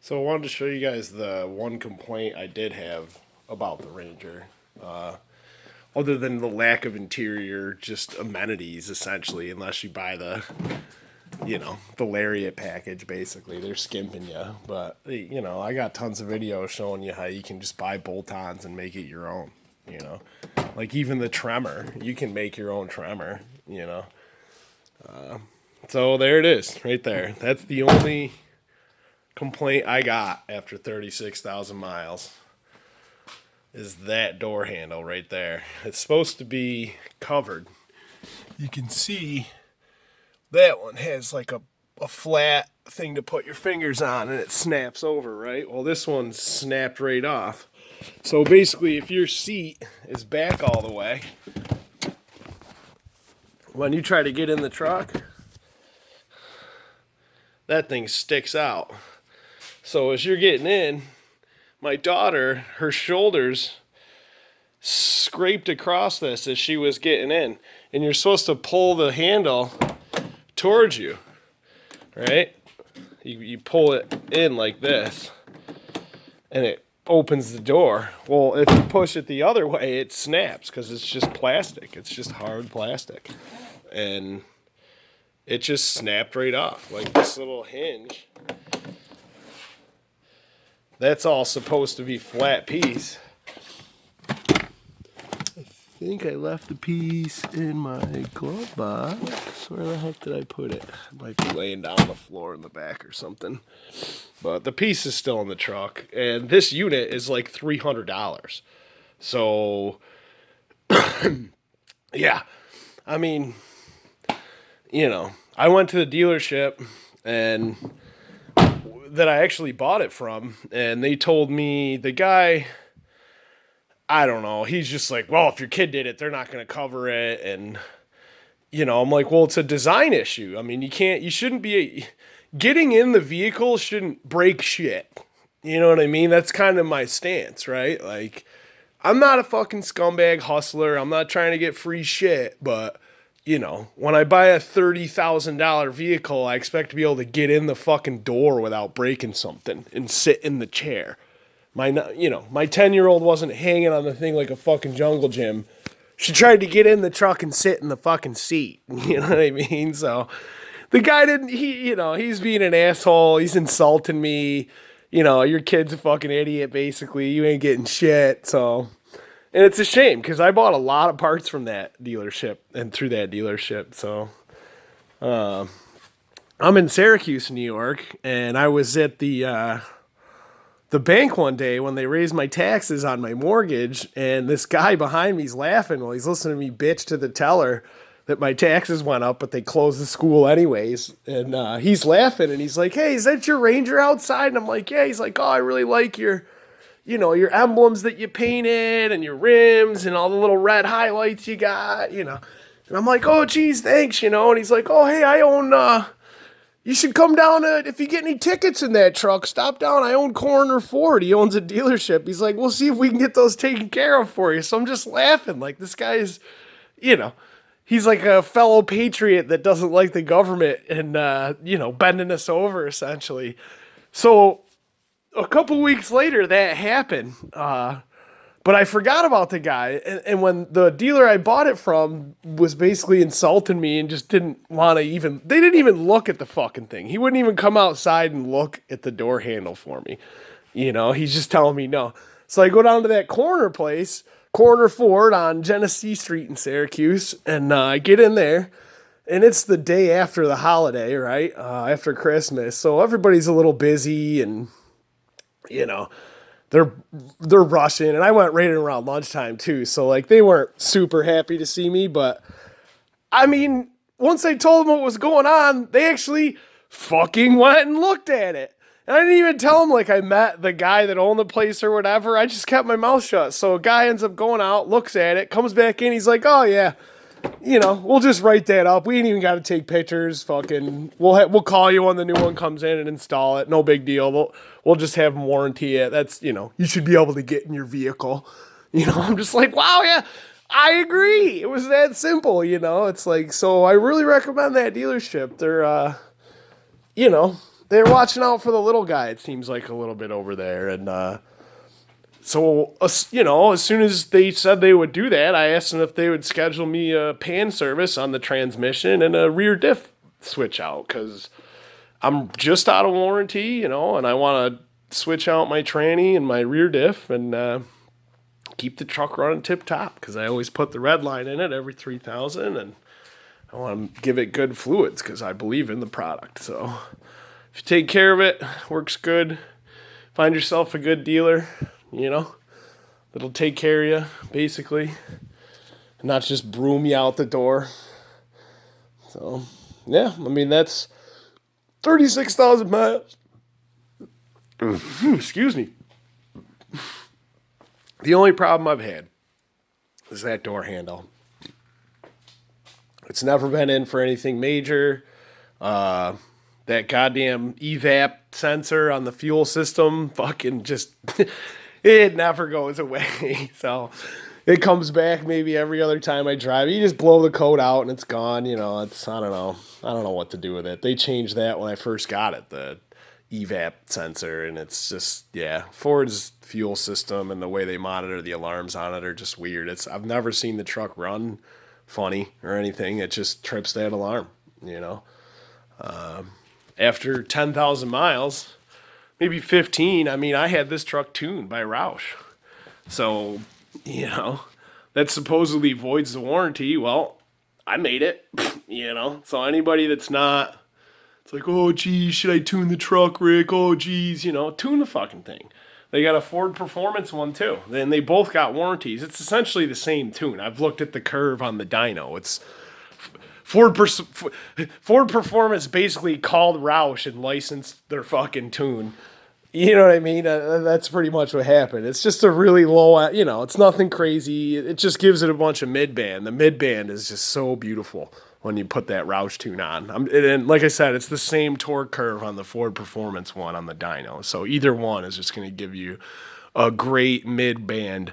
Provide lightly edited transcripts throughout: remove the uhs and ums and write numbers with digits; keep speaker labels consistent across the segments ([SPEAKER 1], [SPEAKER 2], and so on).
[SPEAKER 1] So I wanted to show you guys the one complaint I did have about the Ranger. Other than the lack of interior, just amenities essentially, unless you buy the Lariat package basically. They're skimping you. But, I got tons of videos showing you how you can just buy bolt-ons and make it your own, you know. Like even the tremor, you can make your own tremor, you know. So there it is, right there. That's the only complaint I got after 36,000 miles is that door handle right there. It's supposed to be covered. You can see that one has like a flat thing to put your fingers on and it snaps over, right? Well, this one's snapped right off. So basically, if your seat is back all the way, when you try to get in the truck, that thing sticks out. So as you're getting in, my daughter, her shoulders scraped across this as she was getting in. And you're supposed to pull the handle towards you, right? You pull it in like this, and it opens the door. Well, if you push it the other way, it snaps because it's just plastic. It's just hard plastic. And it just snapped right off, like this little hinge. That's all supposed to be flat piece. I think I left the piece in my glove box. Where the heck did I put it? It might be laying down on the floor in the back or something. But the piece is still in the truck. And this unit is like $300. So, yeah. I mean, I went to the dealership and that I actually bought it from, and they told me the guy, I don't know, he's just like, well, if your kid did it, they're not going to cover it. And, I'm like, well, it's a design issue. I mean, you shouldn't be, getting in the vehicle shouldn't break shit. You know what I mean? That's kind of my stance, right? Like, I'm not a fucking scumbag hustler. I'm not trying to get free shit, but when I buy a $30,000 vehicle, I expect to be able to get in the fucking door without breaking something and sit in the chair. My 10-year-old wasn't hanging on the thing like a fucking jungle gym. She tried to get in the truck and sit in the fucking seat. You know what I mean? So the guy didn't, he's being an asshole. He's insulting me. Your kid's a fucking idiot, basically. You ain't getting shit. So, and it's a shame because I bought a lot of parts from that dealership and through that dealership. So, I'm in Syracuse, New York, and I was at the bank one day when they raised my taxes on my mortgage, and this guy behind me's laughing while he's listening to me bitch to the teller that my taxes went up, but they closed the school anyways. And he's laughing, and he's like, "Hey, is that your Ranger outside?" And I'm like, "Yeah." He's like, "Oh, I really like your emblems that you painted and your rims and all the little red highlights you got, And I'm like, "Oh, geez, thanks, And he's like, "Oh, hey, I own, you should come down if you get any tickets in that truck, stop down. I own Coroner Ford." He owns a dealership. He's like, "We'll see if we can get those taken care of for you." So I'm just laughing. Like, this guy is, he's like a fellow patriot that doesn't like the government and, bending us over, essentially. So a couple weeks later, that happened. But I forgot about the guy. And when the dealer I bought it from was basically insulting me and just didn't want to they didn't even look at the fucking thing. He wouldn't even come outside and look at the door handle for me. He's just telling me no. So I go down to that corner place, Coroner Ford on Genesee Street in Syracuse, and I get in there. And it's the day after the holiday, right? After Christmas. So everybody's a little busy and, they're rushing, and I went right around lunchtime too. So like they weren't super happy to see me, but I mean, once I told them what was going on, they actually fucking went and looked at it. And I didn't even tell them like I met the guy that owned the place or whatever. I just kept my mouth shut. So a guy ends up going out, looks at it, comes back in. He's like, "Oh yeah, we'll just write that up. We ain't even got to take pictures. Fucking, we'll call you when the new one comes in and install it. No big deal. We'll just have them warranty it. That's, you should be able to get in your vehicle." I'm just like, wow, yeah, I agree. It was that simple, It's like, so I really recommend that dealership. They're, they're watching out for the little guy, it seems like, a little bit over there. And so, you know, as soon as they said they would do that, I asked them if they would schedule me a pan service on the transmission and a rear diff switch out, because I'm just out of warranty, you know, and I want to switch out my tranny and my rear diff and keep the truck running tip top, because I always put the red line in it every 3,000, and I want to give it good fluids because I believe in the product. So if you take care of it, works good, find yourself a good dealer, you know, that'll take care of you, basically, and not just broom you out the door. So, yeah, I mean, that's 36,000 miles. Excuse me. The only problem I've had is that door handle. It's never been in for anything major. That goddamn evap sensor on the fuel system fucking just... it never goes away. So it comes back maybe every other time I drive. You just blow the coat out and it's gone. You know, it's, I don't know what to do with it. They changed that when I first got it, the evap sensor, and it's just, yeah, Ford's fuel system and the way they monitor the alarms on it are just weird. I've never seen the truck run funny or anything. It just trips that alarm, you know. After 10,000 miles, maybe 15, I mean, I had this truck tuned by Roush. So, you know, that supposedly voids the warranty. Well, I made it, you know. So anybody that's not, it's like, oh, geez, should I tune the truck, Rick? Oh, geez, you know, tune the fucking thing. They got a Ford Performance one, too. And they both got warranties. It's essentially the same tune. I've looked at the curve on the dyno. It's Ford Performance basically called Roush and licensed their fucking tune. You know what I mean? That's pretty much what happened. It's just a really low, you know, it's nothing crazy. It just gives it a bunch of mid-band. The mid-band is just so beautiful when you put that Roush tune on. And like I said, it's the same torque curve on the Ford Performance one on the dyno. So either one is just going to give you a great mid-band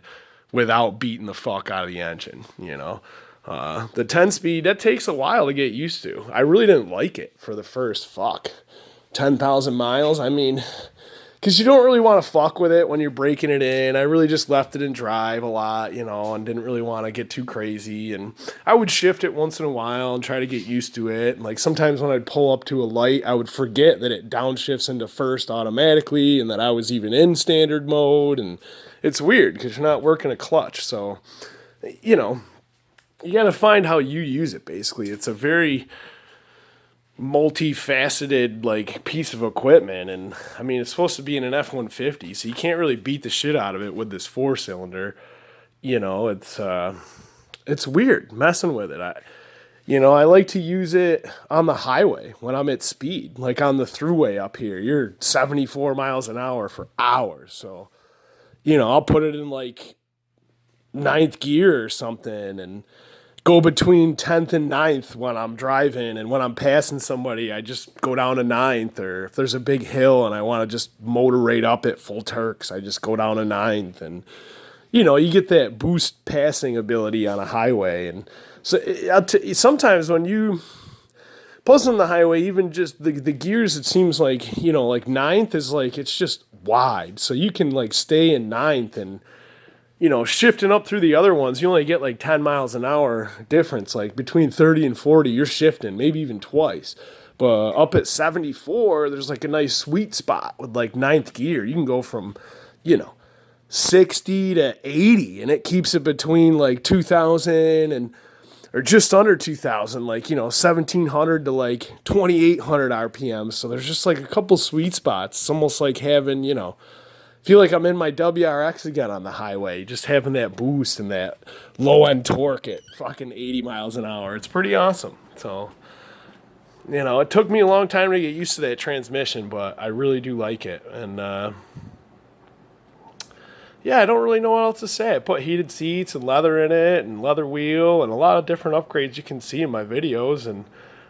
[SPEAKER 1] without beating the fuck out of the engine, you know? The 10-speed, that takes a while to get used to. I really didn't like it for the first 10,000 miles. I mean, because you don't really want to fuck with it when you're breaking it in. I really just left it in drive a lot, you know, and didn't really want to get too crazy. And I would shift it once in a while and try to get used to it. And like sometimes when I'd pull up to a light, I would forget that it downshifts into first automatically and that I was even in standard mode. And it's weird because you're not working a clutch. So, you know, you got to find how you use it, basically. It's a very multifaceted, like, piece of equipment. And, I mean, it's supposed to be in an F-150, so you can't really beat the shit out of it with this four-cylinder. You know, it's weird messing with it. I like to use it on the highway when I'm at speed. Like, on the thruway up here, you're 74 miles an hour for hours. So, you know, I'll put it in, like, ninth gear or something and go between 10th and 9th when I'm driving, and when I'm passing somebody, I just go down to 9th, or if there's a big hill and I want to just motor right up at full Turks, I just go down to 9th, and, you know, you get that boost passing ability on a highway, and so sometimes when you, plus on the highway, even just the gears, it seems like, you know, like 9th is like, it's just wide, so you can like stay in 9th and, you know, shifting up through the other ones, you only get like 10 miles an hour difference. Like between 30 and 40, you're shifting, maybe even twice. But up at 74, there's like a nice sweet spot with like 9th gear. You can go from, you know, 60 to 80, and it keeps it between like 2,000 and, or just under 2,000, like, you know, 1,700 to like 2,800 RPM. So there's just like a couple sweet spots. It's almost like having, you know, feel like I'm in my WRX again on the highway, just having that boost and that low-end torque at fucking 80 miles an hour. It's pretty awesome. So, you know, it took me a long time to get used to that transmission, but I really do like it. And, yeah, I don't really know what else to say. I put heated seats and leather in it and leather wheel and a lot of different upgrades you can see in my videos, and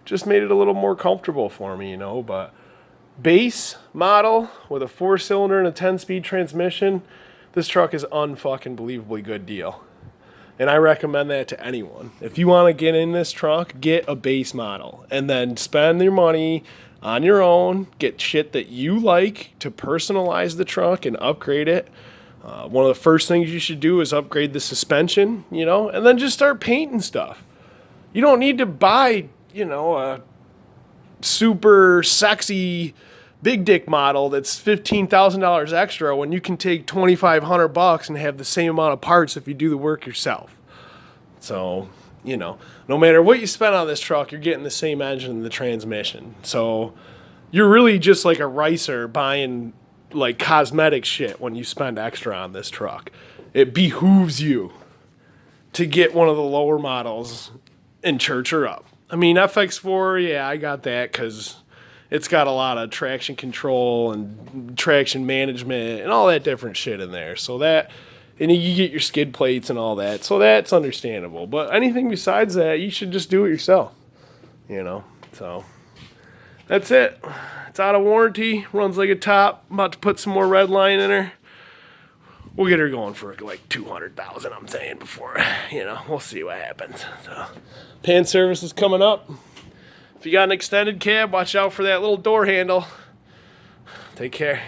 [SPEAKER 1] just made it a little more comfortable for me, you know, but base model with a 4-cylinder and a 10-speed transmission, this truck is unfucking believably good deal. And I recommend that to anyone. If you want to get in this truck, get a base model and then spend your money on your own. Get shit that you like to personalize the truck and upgrade it. One of the first things you should do is upgrade the suspension, and then just start painting stuff. You don't need to buy, a super sexy big dick model that's $15,000 extra when you can take $2,500 and have the same amount of parts if you do the work yourself. So, no matter what you spend on this truck, you're getting the same engine and the transmission. So you're really just like a ricer buying like cosmetic shit when you spend extra on this truck. It behooves you to get one of the lower models and church her up. I mean, FX4, yeah, I got that because it's got a lot of traction control and traction management and all that different shit in there. So that, and you get your skid plates and all that. So that's understandable. But anything besides that, you should just do it yourself. So that's it. It's out of warranty. Runs like a top. I'm about to put some more red line in her. We'll get her going for like 200,000, I'm saying, before, we'll see what happens. So, pan service is coming up. If you got an extended cab, watch out for that little door handle. Take care.